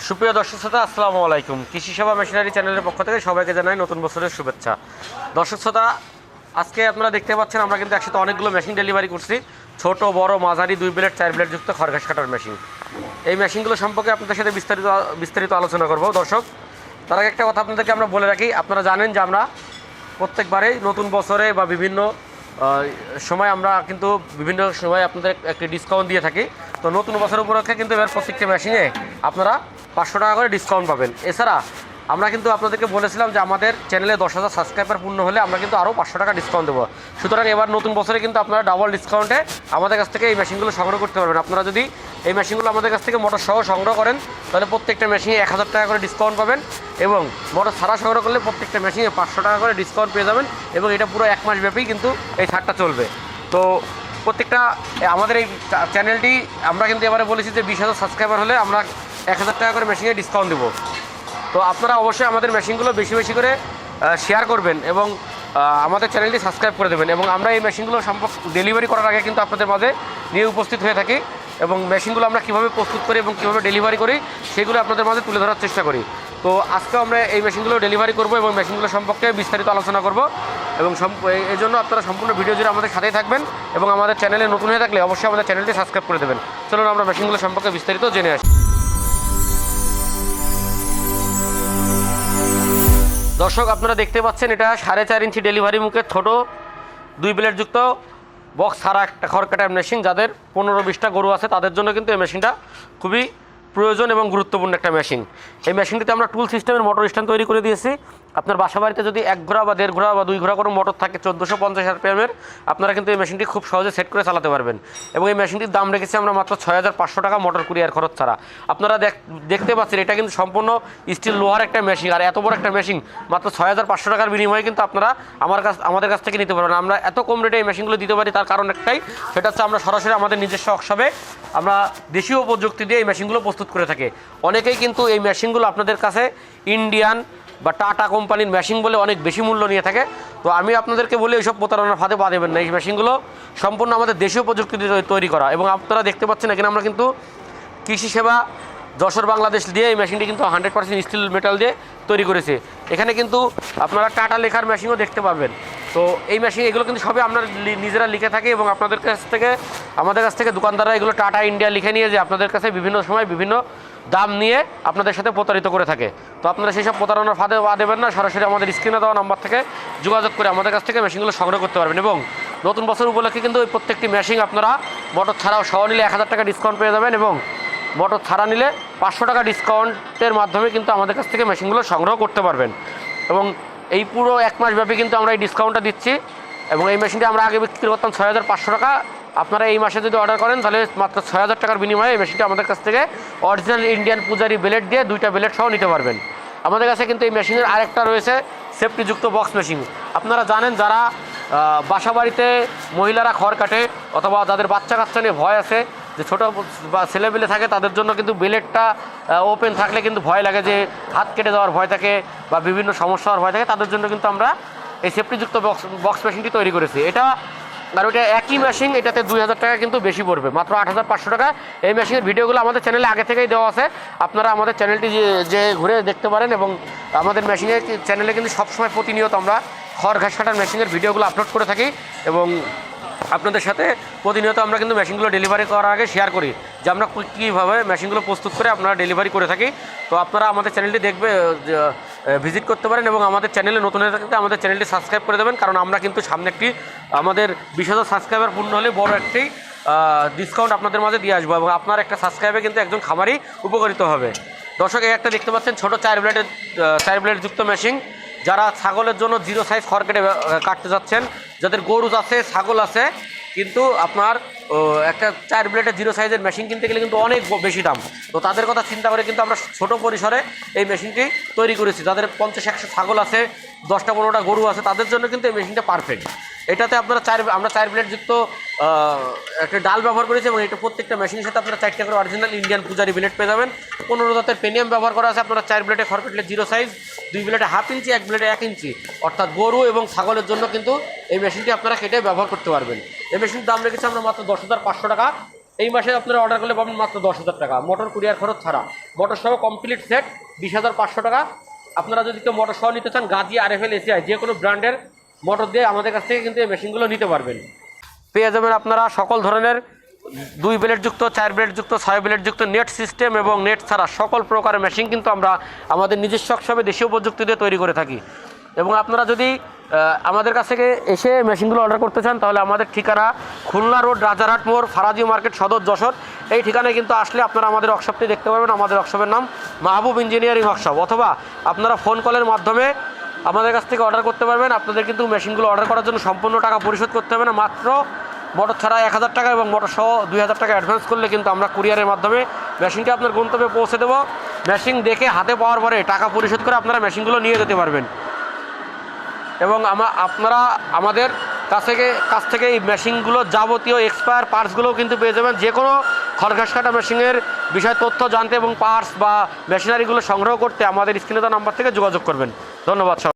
সুপ্রিয় দর্শক শ্রোতা, আসসালামু আলাইকুম। কৃষি সেবা মেশিনারি চ্যানেলের পক্ষ থেকে সবাইকে জানাই নতুন বছরের শুভেচ্ছা। দর্শক শ্রোতা, আজকে আপনারা দেখতে পাচ্ছেন আমরা কিন্তু একসাথে অনেকগুলো মেশিন ডেলিভারি করছি। ছোট বড় মাঝারি 2 ব্লেড 4 ব্লেড যুক্ত খড় ঘাস কাটার মেশিন। এই মেশিনগুলো সম্পর্কে আপনাদের সাথে বিস্তারিত আলোচনা করব। দর্শক, তার আগে একটা কথা আপনাদেরকে আমরা বলে রাখি, আপনারা জানেন যে আমরা প্রত্যেকবারেই নতুন বছরে বা বিভিন্ন সময় আমরা কিন্তু বিভিন্ন সময় আপনাদের একটি ডিসকাউন্ট দিয়ে থাকি। তো নতুন বছর উপলক্ষে কিন্তু এবার প্রত্যেকটা মেশিনে আপনারা 500 টাকা করে ডিসকাউন্ট পাবেন। এছাড়া আমরা কিন্তু আপনাদেরকে বলেছিলাম যে আমাদের চ্যানেলে 10,000 সাবস্ক্রাইবার পূর্ণ হলে আমরা কিন্তু আরও 500 টাকা ডিসকাউন্ট দেবো। সুতরাং এবার নতুন বছরে কিন্তু আপনারা ডাবল ডিসকাউন্টে আমাদের কাছ থেকে এই মেশিনগুলো সংগ্রহ করতে পারবেন। আপনারা যদি এই মেশিনগুলো আমাদের কাছ থেকে মোটর সহ সংগ্রহ করেন তাহলে প্রত্যেকটা মেশিনে 1000 টাকা করে ডিসকাউন্ট পাবেন, এবং মোটর ছাড়া সংগ্রহ করলে প্রত্যেকটা মেশিনে 500 টাকা করে ডিসকাউন্ট পেয়ে যাবেন, এবং এটা পুরো 1 মাস ব্যাপী কিন্তু এই ছাড়টা চলবে। তো প্রত্যেকটা আমাদের এই চ্যানেলটি আমরা কিন্তু এবারে বলেছি যে 20,000 সাবস্ক্রাইবার হলে আমরা 1000 টাকা করে মেশিনে ডিসকাউন্ট দেবো। তো আপনারা অবশ্যই আমাদের মেশিনগুলো বেশি বেশি করে শেয়ার করবেন এবং আমাদের চ্যানেলটি সাবস্ক্রাইব করে দেবেন। এবং আমরা এই মেশিনগুলো ডেলিভারি করার আগে কিন্তু আপনাদের মাঝে নিয়ে উপস্থিত হয়ে থাকি, এবং মেশিনগুলো আমরা কীভাবে প্রস্তুত করি এবং কীভাবে ডেলিভারি করি সেগুলো আপনাদের মাঝে তুলে ধরার চেষ্টা করি। তো আজকেও আমরা এই মেশিনগুলো ডেলিভারি করব এবং মেশিনগুলো সম্পর্কে বিস্তারিত আলোচনা করব, এবং এই জন্য আপনারা সম্পূর্ণ ভিডিও জুড়ে আমাদের সাথেই থাকবেন, এবং আমাদের চ্যানেলে নতুন হয়ে থাকলে অবশ্যই আমাদের চ্যানেলটি সাবস্ক্রাইব করে দেবেন। চলুন আমরা মেশিনগুলো সম্পর্কে বিস্তারিত জেনে আসি। দর্শক, আপনারা দেখতে পাচ্ছেন এটা 4.5 ইঞ্চি ডেলিভারি মুখের ছোট 2 ব্লেড যুক্ত বক্স ছাড়া একটা খড় কাটার মেশিন। যাদের 15-20টা গরু আছে তাদের জন্য কিন্তু এই মেশিনটা খুবই প্রয়োজন এবং গুরুত্বপূর্ণ একটা মেশিন। এই মেশিনটিতে আমরা টুল সিস্টেমের মোটর স্ট্যান্ড তৈরি করে দিয়েছি। আপনার বাসা বাড়িতে যদি 1 ঘোড়া বা 1.5 ঘোড়া বা 2 ঘোড়া করে মোটর থাকে 1450 RPM-এর, আপনারা কিন্তু এই মেশিনটি খুব সহজে সেট করে চালাতে পারবেন। এবং এই মেশিনটির দাম রেখেছি আমরা মাত্র 6,500 টাকা মোটর কুরিয়ার খরচ ছাড়া। আপনারা দেখতে পাচ্ছেন এটা কিন্তু সম্পূর্ণ স্টিল লোহার একটা মেশিন, আর এত বড় একটা মেশিন মাত্র 6,500 টাকার বিনিময়ে কিন্তু আপনারা আমাদের কাছ থেকে নিতে পারবেন। আমরা এত কম রেটে এই মেশিনগুলো দিতে পারি তার কারণ একটাই, সেটা হচ্ছে আমরা সরাসরি আমাদের নিজস্ব ওয়ার্কশপে আমরা দেশীয় প্রযুক্তি দিয়ে এই মেশিনগুলো প্রস্তুত করে থাকি। অনেকেই কিন্তু এই মেশিনগুলো আপনাদের কাছে ইন্ডিয়ান বা টাটা কোম্পানির মেশিন বলে অনেক বেশি মূল্য নিয়ে থাকে। তো আমি আপনাদেরকে বলি এইসব প্রতারণার ফাঁদে পা দেবেন না। এই মেশিনগুলো সম্পূর্ণ আমাদের দেশীয় প্রযুক্তি দিয়ে তৈরি করা, এবং আপনারা দেখতে পাচ্ছেন এখানে আমরা কিন্তু কৃষি সেবা যশোর বাংলাদেশ দিয়ে এই মেশিনটি কিন্তু 100% স্টিল মেটাল দিয়ে তৈরি করেছে। এখানে কিন্তু আপনারা টাটা লেখার মেশিনও দেখতে পারবেন। তো এই মেশিন এগুলো কিন্তু সবই আমরা নিজেরা লিখে থাকি, এবং আমাদের কাছ থেকে দোকানদাররা এগুলো টাটা ইন্ডিয়া লিখে নিয়ে যে আপনাদের কাছে বিভিন্ন সময় বিভিন্ন দাম নিয়ে আপনাদের সাথে প্রতারিত করে থাকে। তো আপনারা সেই সব প্রতারণার ফাঁদে পা দেবেন না, সরাসরি আমাদের স্ক্রিনে দেওয়া নাম্বার থেকে যোগাযোগ করে আমাদের কাছ থেকে মেশিনগুলো সংগ্রহ করতে পারবেন। এবং নতুন বছর উপলক্ষে কিন্তু ওই প্রত্যেকটি মেশিন আপনারা মোটর ছাড়াও সহ নিলে 1000 টাকা ডিসকাউন্ট পেয়ে যাবেন, এবং মোটর ছাড়া নিলে 500 টাকা ডিসকাউন্টের মাধ্যমে কিন্তু আমাদের কাছ থেকে মেশিনগুলো সংগ্রহ করতে পারবেন। এবং এই পুরো 1 মাস ব্যাপী কিন্তু আমরা এই ডিসকাউন্টটা দিচ্ছি। এবং এই মেশিনটি আমরা আগে বিক্রি করতাম 6,500 টাকা। আপনারা এই মাসে যদি অর্ডার করেন তাহলে মাত্র 6,000 টাকার বিনিময়ে এই মেশিনটি আমাদের কাছ থেকে অরিজিনাল ইন্ডিয়ান পূজারি ব্লেড দিয়ে 2টা ব্লেড সহ নিতে পারবেন। আমাদের কাছে কিন্তু এই মেশিনের আরেকটা রয়েছে সেফটিযুক্ত বক্স মেশিন। আপনারা জানেন যারা বাসা বাড়িতে মহিলারা খড় কাটে, অথবা যাদের বাচ্চা কাচ্চা নিয়ে ভয় আছে, যে ছোটো বা ছেলেবেলে থাকে, তাদের জন্য কিন্তু ব্লেডটা ওপেন থাকলে কিন্তু ভয় লাগে, যে হাত কেটে যাওয়ার ভয় থাকে বা বিভিন্ন সমস্যা হওয়ার ভয় থাকে, তাদের জন্য কিন্তু আমরা এই সেফটিযুক্ত বক্স মেশিনটি তৈরি করেছি। এটা আর ওইটা একই মেশিন, এটাতে 2,000 টাকা কিন্তু বেশি পড়বে, মাত্র 8,500 টাকা। এই মেশিনের ভিডিওগুলো আমাদের চ্যানেলে আগে থেকেই দেওয়া আছে, আপনারা আমাদের চ্যানেলটি যে ঘুরে দেখতে পারেন। এবং আমাদের মেশিনের চ্যানেলে কিন্তু সবসময় প্রতিনিয়ত আমরা খড় ঘাস কাটার মেশিনের ভিডিওগুলো আপলোড করে থাকি, এবং আপনাদের সাথে প্রতিনিয়ত আমরা কিন্তু মেশিনগুলো ডেলিভারি করার আগে শেয়ার করি যে আমরা কীভাবে মেশিনগুলো প্রস্তুত করে আপনারা ডেলিভারি করে থাকি। তো আপনারা আমাদের চ্যানেলটি ভিজিট করতে পারেন, এবং আমাদের চ্যানেলে নতুন হয়ে থাকতে আমাদের চ্যানেলটি সাবস্ক্রাইব করে দেবেন, কারণ আমরা কিন্তু সামনে একটি আমাদের 20,000 সাবস্ক্রাইবার পূর্ণ হলে বড় একটি ডিসকাউন্ট আপনাদের মাঝে দিয়ে আসবো, এবং আপনার একটা সাবস্ক্রাইবে কিন্তু একজন খামারি উপকারিত হবে। দর্শক, এই একটা দেখতে পাচ্ছেন ছোটো 4 ব্লেড যুক্ত মেশিন। যারা ছাগলের জন্য 0 সাইজ খড় কাটতে যাচ্ছেন, যাদের গরু আছে ছাগল আছে, কিন্তু আপনার একটা 4 ব্লেডের 0 সাইজের মেশিন কিনতে গেলে কিন্তু অনেক বেশি দাম। তো তাদের কথা চিন্তা করে কিন্তু আমরা ছোট পরিসরে এই মেশিনটি তৈরি করেছি। যাদের 50-100 ছাগল আছে, 10-15টা গরু আছে, তাদের জন্য কিন্তু এই মেশিনটা পারফেক্ট। এটাতে আপনারা আমরা 4 ব্লেড যুক্ত একটা ডাল ব্যবহার করেছি, এবং এটা প্রত্যেকটা মেশিনের সাথে আপনারা 4টা করে অরিজিনাল ইন্ডিয়ান পূজারি ব্লেড পেয়ে যাবেন। 15 জাতের পেনিয়াম ব্যবহার করা আছে। আপনারা 4 ব্লেডে খড় কাটলে 0 সাইজ, 2 ব্লেডে 1/2 ইঞ্চি, 1 ব্লেডে 1 ইঞ্চি, অর্থাৎ গরু এবং ছাগলের জন্য কিন্তু এই মেশিনটি আপনারা কেটে ব্যবহার করতে পারবেন। এই মেশিনের দাম রেখেছি আমরা মাত্র 10,500 টাকা। এই মাসে আপনারা অর্ডার করলে পাবেন মাত্র 10,000 টাকা, মোটর কুরিয়ার খরচ ছাড়া। মোটর সহ কমপ্লিট সেট 20,500 টাকা। আপনারা যদি কেউ মোটর সহ নিতে চান, গাজি, RFL, ACI যে কোনো ব্র্যান্ডের মোটর দিয়ে আমাদের কাছ থেকে কিন্তু এই মেশিনগুলো নিতে পারবেন। পেয়ে যাবেন আপনারা সকল ধরনের 2 ব্লেডযুক্ত, 4 ব্লেডযুক্ত, 6 ব্লেডযুক্ত, নেট সিস্টেম এবং নেট ছাড়া সকল প্রকারের মেশিন কিন্তু আমরা আমাদের নিজস্ব হিসাবে দেশীয় প্রযুক্তি দিয়ে তৈরি করে থাকি। এবং আপনারা যদি আমাদের কাছ থেকে এসে মেশিনগুলো অর্ডার করতে চান, তাহলে আমাদের ঠিকানা খুলনা রোড, রাজারহাট মোড়, ফারাজি মার্কেট, সদর, যশোর। এই ঠিকানায় কিন্তু আসলে আপনারা আমাদের ওয়ার্কশপটি দেখতে পাবেন। আমাদের ওয়ার্কশপের নাম মাহবুব ইঞ্জিনিয়ারিং ওয়ার্কশপ। অথবা আপনারা ফোন কলের মাধ্যমে আমাদের কাছ থেকে অর্ডার করতে পারবেন। আপনাদের কিন্তু মেশিনগুলো অর্ডার করার জন্য সম্পূর্ণ টাকা পরিশোধ করতে হবে না। মাত্র মোটর ছাড়া 1,000 টাকা এবং মোটর সহ 2,000 টাকা অ্যাডভান্স করলে কিন্তু আমরা কুরিয়ারের মাধ্যমে মেশিনটি আপনার গন্তব্যে পৌঁছে দেবো। মেশিন দেখে হাতে পাওয়ার পরে টাকা পরিশোধ করে আপনারা মেশিনগুলো নিয়ে যেতে পারবেন। এবং আপনারা আমাদের কাছ থেকে এই মেশিনগুলো যাবতীয় এক্সপায়ার পার্টসগুলোও কিন্তু পেয়ে যাবেন। যে কোনো খড়ঘাস কাটা মেশিনের বিষয়ে তথ্য জানতে এবং পার্টস বা মেশিনারিগুলো সংগ্রহ করতে আমাদের স্ক্রিনে দেওয়া নাম্বার থেকে যোগাযোগ করবেন। ধন্যবাদ।